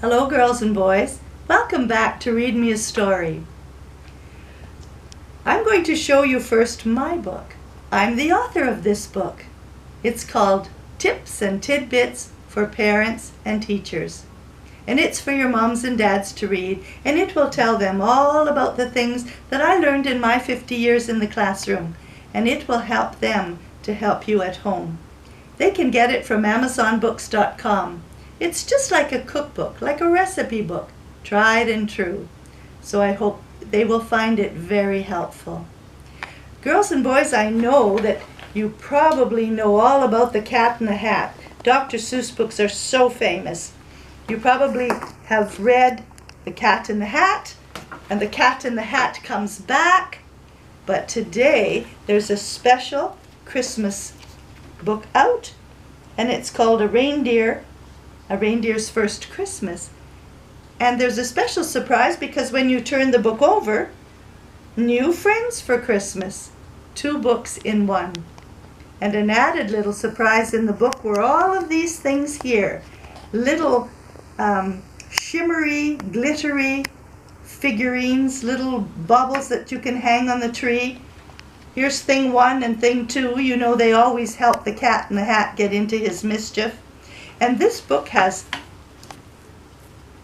Hello, girls and boys. Welcome back to Read Me a Story. I'm going to show you first my book. I'm the author of this book. It's called Tips and Tidbits for Parents and Teachers. And it's for your moms and dads to read, and it will tell them all about the things that I learned in my 50 years in the classroom, and it will help them to help you at home. They can get it from AmazonBooks.com. It's just like a cookbook, like a recipe book, tried and true. So I hope they will find it very helpful. Girls and boys, I know that you probably know all about the Cat in the Hat. Dr. Seuss books are so famous. You probably have read The Cat in the Hat, and The Cat in the Hat comes back. But today there's a special Christmas book out, and it's called A Reindeer's First Christmas. And there's a special surprise because when you turn the book over, New Friends for Christmas, 2 books in one. And an added little surprise in the book were all of these things here. Little shimmery, glittery figurines, little baubles that you can hang on the tree. Here's thing 1 and thing 2. You know they always help the Cat in the Hat get into his mischief. And this book has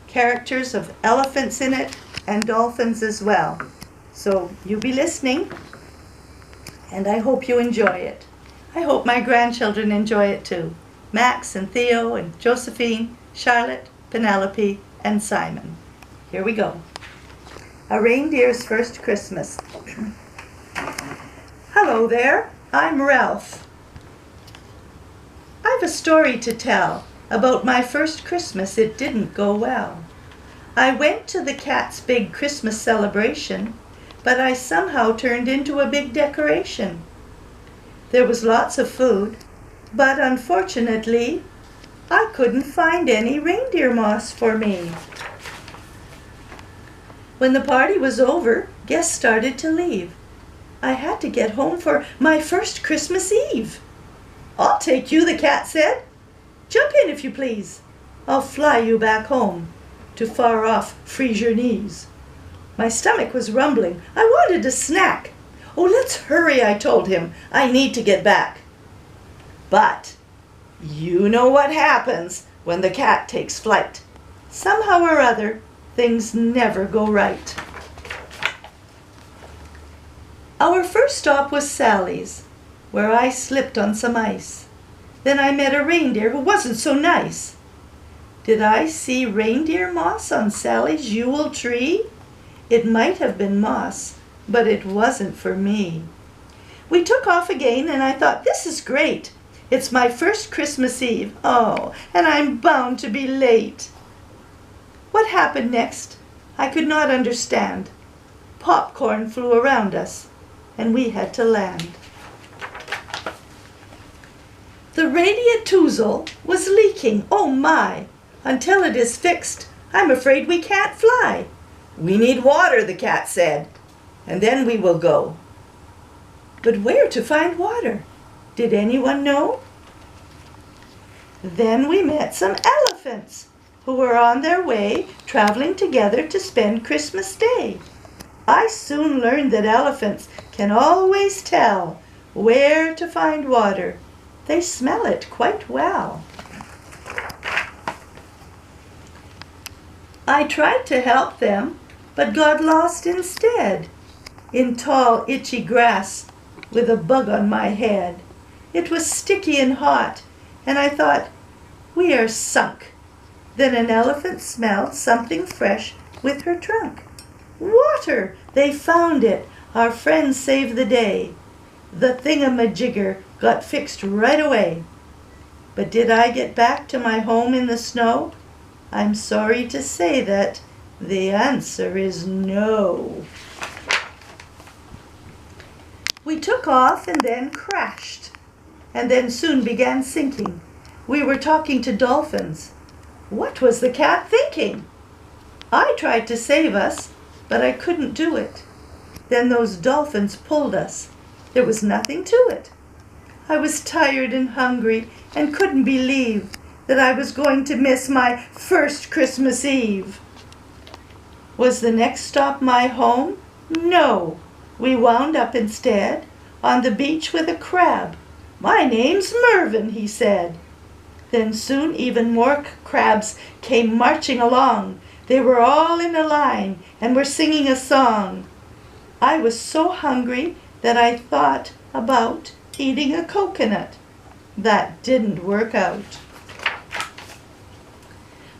characters of elephants in it and dolphins as well. So you be listening, and I hope you enjoy it. I hope my grandchildren enjoy it too. Max and Theo and Josephine, Charlotte, Penelope, and Simon. Here we go. A Reindeer's First Christmas. Hello there, I'm Ralph. I've a story to tell about my first Christmas. It didn't go well. I went to the cat's big Christmas celebration, but I somehow turned into a big decoration. There was lots of food, but unfortunately, I couldn't find any reindeer moss for me. When the party was over, guests started to leave. I had to get home for my first Christmas Eve. "I'll take you," the cat said. "Jump in if you please. I'll fly you back home to far off Frisianese." My stomach was rumbling. I wanted a snack. "Oh, let's hurry," I told him. "I need to get back." But you know what happens when the cat takes flight. Somehow or other, things never go right. Our first stop was Sally's, where I slipped on some ice. Then I met a reindeer who wasn't so nice. Did I see reindeer moss on Sally's Yule tree? It might have been moss, but it wasn't for me. We took off again, and I thought, this is great. It's my first Christmas Eve. Oh, and I'm bound to be late. What happened next? I could not understand. Popcorn flew around us, and we had to land. The radiatoozle was leaking, oh my! Until it is fixed, I'm afraid we can't fly. "We need water," the cat said, "and then we will go." But where to find water? Did anyone know? Then we met some elephants who were on their way, traveling together to spend Christmas Day. I soon learned that elephants can always tell where to find water. They smell it quite well. I tried to help them, but got lost instead in tall, itchy grass with a bug on my head. It was sticky and hot, and I thought, we are sunk. Then an elephant smelled something fresh with her trunk. Water! They found it. Our friends saved the day. The thingamajigger got fixed right away. But did I get back to my home in the snow? I'm sorry to say that the answer is no. We took off and then crashed, and then soon began sinking. We were talking to dolphins. What was the cat thinking? I tried to save us, but I couldn't do it. Then those dolphins pulled us. There was nothing to it. I was tired and hungry and couldn't believe that I was going to miss my first Christmas Eve. Was the next stop my home? No. We wound up instead on the beach with a crab. "My name's Mervyn," he said. Then soon even more crabs came marching along. They were all in a line and were singing a song. I was so hungry that I thought about eating a coconut. That didn't work out.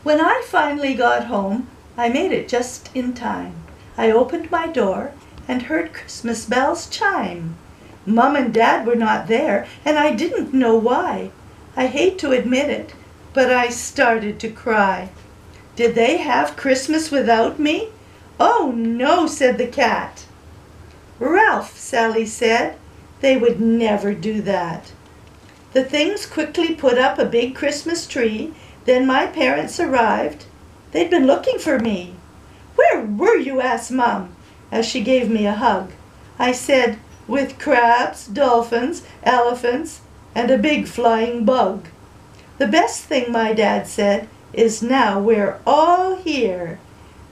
When I finally got home, I made it just in time. I opened my door and heard Christmas bells chime. Mom and Dad were not there, and I didn't know why. I hate to admit it, but I started to cry. Did they have Christmas without me? "Oh, no," said the cat. "Ralph," Sally said, "they would never do that." The things quickly put up a big Christmas tree. Then my parents arrived. They'd been looking for me. "Where were you?" asked Mom, as she gave me a hug. I said, "With crabs, dolphins, elephants, and a big flying bug." "The best thing," my dad said, "is now we're all here.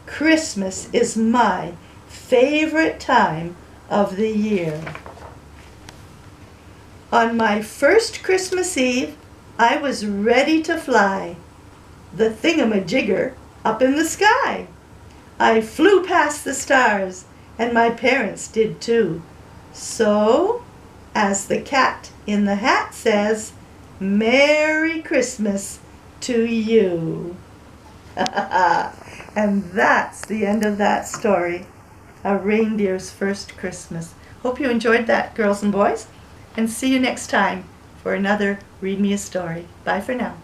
Christmas is my favorite time of the year." On my first Christmas Eve, I was ready to fly, the thingamajigger up in the sky. I flew past the stars, and my parents did too. So, as the cat in the hat says, "Merry Christmas to you." And that's the end of that story, A Reindeer's First Christmas. Hope you enjoyed that, girls and boys, and see you next time for another Read Me a Story. Bye for now.